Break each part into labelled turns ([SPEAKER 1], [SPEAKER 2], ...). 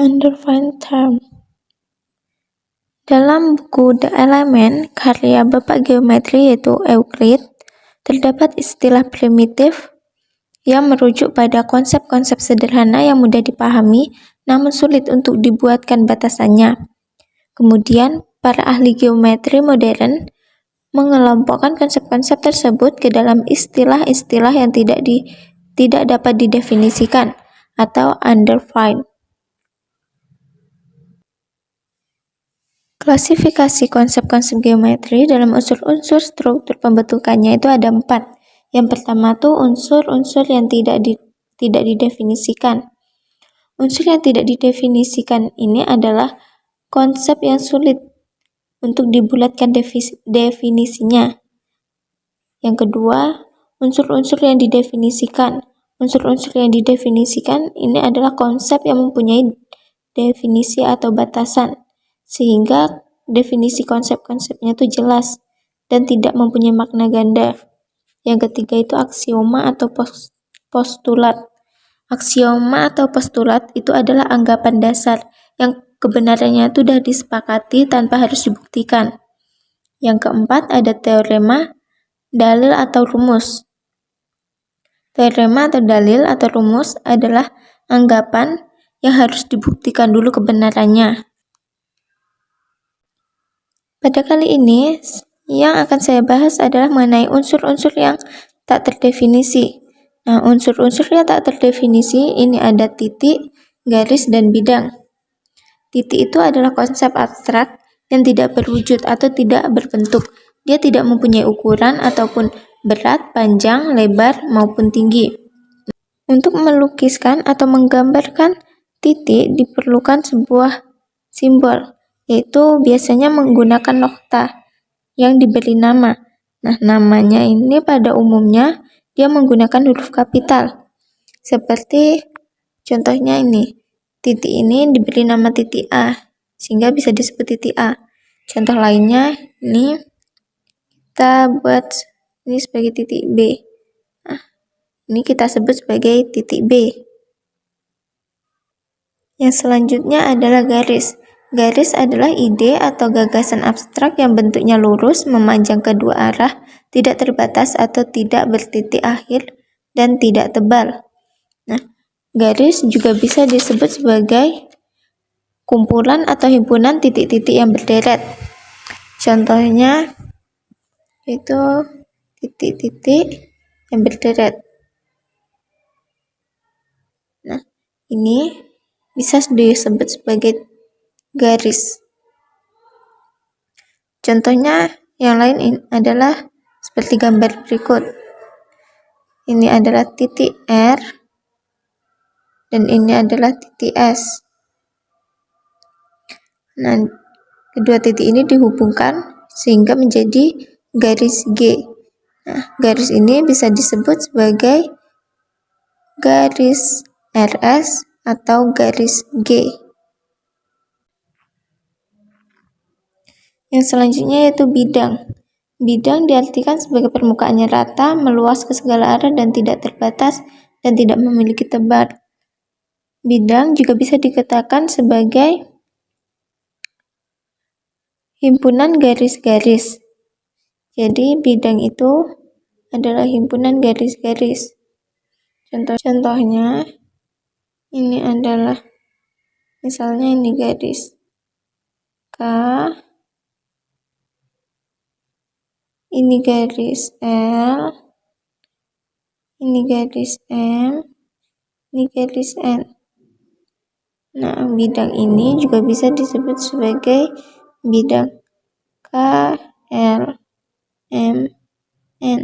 [SPEAKER 1] Undefined term. Dalam buku The Element, karya Bapak Geometri yaitu Euclid, terdapat istilah primitif yang merujuk pada konsep-konsep sederhana yang mudah dipahami, namun sulit untuk dibuatkan batasannya. Kemudian, para ahli geometri modern mengelompokkan konsep-konsep tersebut ke dalam istilah-istilah yang tidak dapat didefinisikan atau undefined. Klasifikasi konsep-konsep geometri dalam unsur-unsur struktur pembentukannya itu ada 4. Yang pertama tuh unsur-unsur yang tidak didefinisikan. Unsur yang tidak didefinisikan ini adalah konsep yang sulit untuk dibulatkan definisinya. Yang kedua, unsur-unsur yang didefinisikan. Unsur-unsur yang didefinisikan ini adalah konsep yang mempunyai definisi atau batasan, sehingga definisi konsep-konsepnya itu jelas dan tidak mempunyai makna ganda. Yang ketiga itu aksioma atau postulat. Aksioma atau postulat itu adalah anggapan dasar yang kebenarannya itu sudah disepakati tanpa harus dibuktikan. Yang keempat ada teorema, dalil atau rumus. Teorema atau dalil atau rumus adalah anggapan yang harus dibuktikan dulu kebenarannya. Pada kali ini, yang akan saya bahas adalah mengenai unsur-unsur yang tak terdefinisi. Nah, unsur-unsur yang tak terdefinisi ini ada titik, garis, dan bidang. Titik itu adalah konsep abstrak yang tidak berwujud atau tidak berbentuk. Dia tidak mempunyai ukuran ataupun berat, panjang, lebar, maupun tinggi. Untuk melukiskan atau menggambarkan titik diperlukan sebuah simbol, yaitu biasanya menggunakan nokta yang diberi nama. Nah, namanya ini pada umumnya dia menggunakan huruf kapital. Seperti contohnya ini, titik ini diberi nama titik A, sehingga bisa disebut titik A. Contoh lainnya, ini kita buat ini sebagai titik B. Nah, ini kita sebut sebagai titik B. Yang selanjutnya adalah garis. Garis adalah ide atau gagasan abstrak yang bentuknya lurus, memanjang kedua arah, tidak terbatas atau tidak bertitik akhir, dan tidak tebal. Nah, garis juga bisa disebut sebagai kumpulan atau himpunan titik-titik yang berderet. Contohnya itu titik-titik yang berderet. Nah, ini bisa disebut sebagai garis. Contohnya yang lain adalah seperti gambar berikut. Ini adalah titik R dan ini adalah titik S. Nah, kedua titik ini dihubungkan sehingga menjadi garis G. Nah, garis ini bisa disebut sebagai garis RS atau garis G. Yang selanjutnya yaitu bidang. Bidang diartikan sebagai permukaan yang rata, meluas ke segala arah dan tidak terbatas dan tidak memiliki tebar. Bidang juga bisa dikatakan sebagai himpunan garis-garis. Jadi bidang itu adalah himpunan garis-garis. Contohnya ini adalah misalnya ini garis K, ini garis L, ini garis M, ini garis N. Nah, bidang ini juga bisa disebut sebagai bidang K, L, M, N.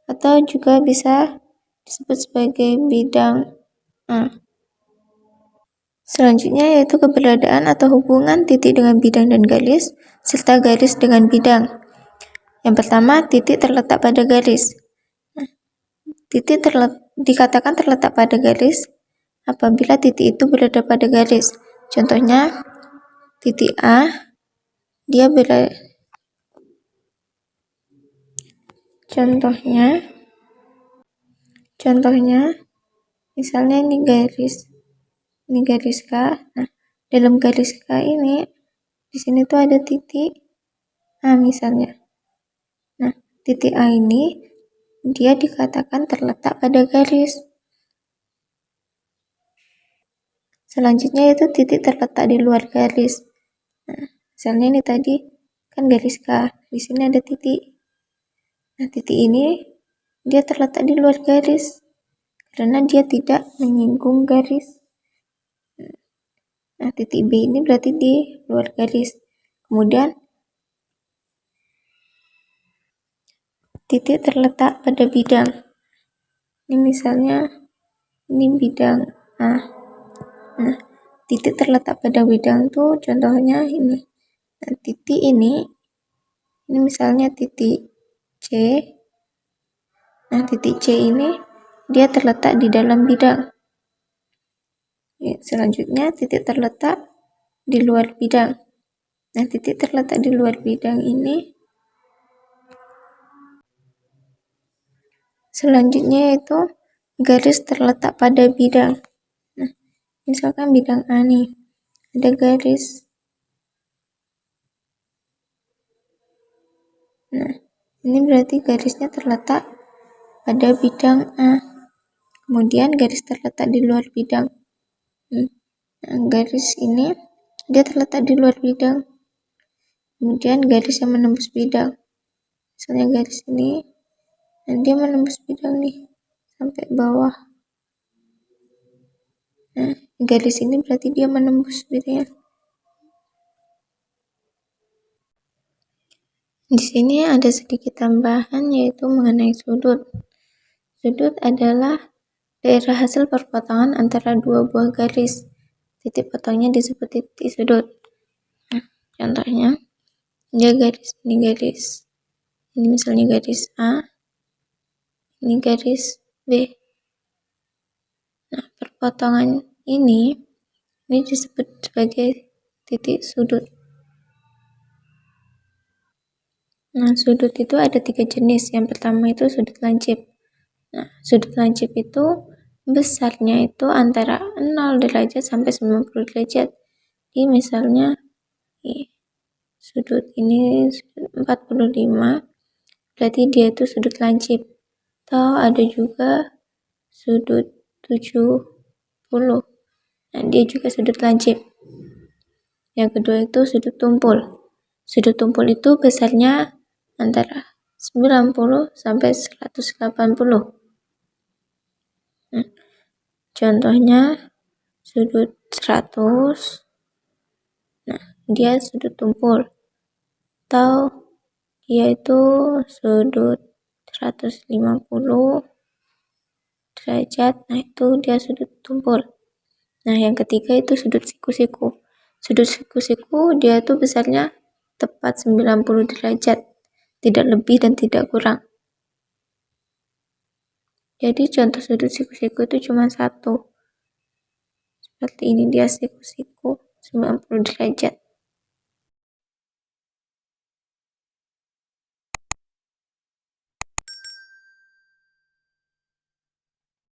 [SPEAKER 1] Atau juga bisa disebut sebagai bidang A. Selanjutnya yaitu keberadaan atau hubungan titik dengan bidang dan garis, serta garis dengan bidang. Yang pertama, titik terletak pada garis. Nah, titik dikatakan terletak pada garis apabila titik itu berada pada garis. Contohnya, titik A, dia berada. Contohnya, Misalnya ini garis K. Nah, dalam garis K ini di sini tuh ada titik A misalnya. Nah, titik A ini dia dikatakan terletak pada garis. Selanjutnya itu titik terletak di luar garis. Nah, misalnya ini tadi kan garis K, di sini ada titik. Nah, titik ini dia terletak di luar garis karena dia tidak menyinggung garis. Nah, titik B ini berarti di luar garis. Kemudian titik terletak pada bidang. Ini misalnya ini bidang A. Nah, titik terletak pada bidang tuh contohnya ini. Nah, titik ini misalnya titik C. Nah, titik C ini dia terletak di dalam bidang. Selanjutnya titik terletak di luar bidang. Nah, titik terletak di luar bidang ini selanjutnya yaitu garis terletak pada bidang. Nah, misalkan bidang A nih, ada garis. Nah, ini berarti garisnya terletak pada bidang A. Kemudian garis terletak di luar bidang. Nah, garis ini dia terletak di luar bidang. Kemudian garis yang menembus bidang. Misalnya garis ini, dan dia menembus bidang nih sampai bawah. Nah, garis ini berarti dia menembus bidang. Di sini ada sedikit tambahan yaitu mengenai sudut. Sudut adalah daerah hasil perpotongan antara dua buah garis. Titik potongnya disebut titik sudut. Nah, contohnya, dia garis, ini garis. Ini misalnya garis A, ini garis B. Nah, perpotongan ini disebut sebagai titik sudut. Nah, sudut itu ada 3 jenis. Yang pertama itu sudut lancip. Nah, sudut lancip itu besarnya itu antara 0 derajat sampai 90 derajat. Jadi misalnya sudut ini sudut 45, berarti dia itu sudut lancip. Atau ada juga sudut 70. Nah, dia juga sudut lancip. Yang kedua itu sudut tumpul. Sudut tumpul itu besarnya antara 90 sampai 180. Contohnya sudut 100. Nah, dia sudut tumpul. Atau dia itu sudut 150 derajat. Nah, itu dia sudut tumpul. Nah, yang ketiga itu sudut siku-siku. Sudut siku-siku dia itu besarnya tepat 90 derajat. Tidak lebih dan tidak kurang. Jadi contoh sudut siku-siku itu cuma satu. Seperti ini dia siku-siku 90 derajat.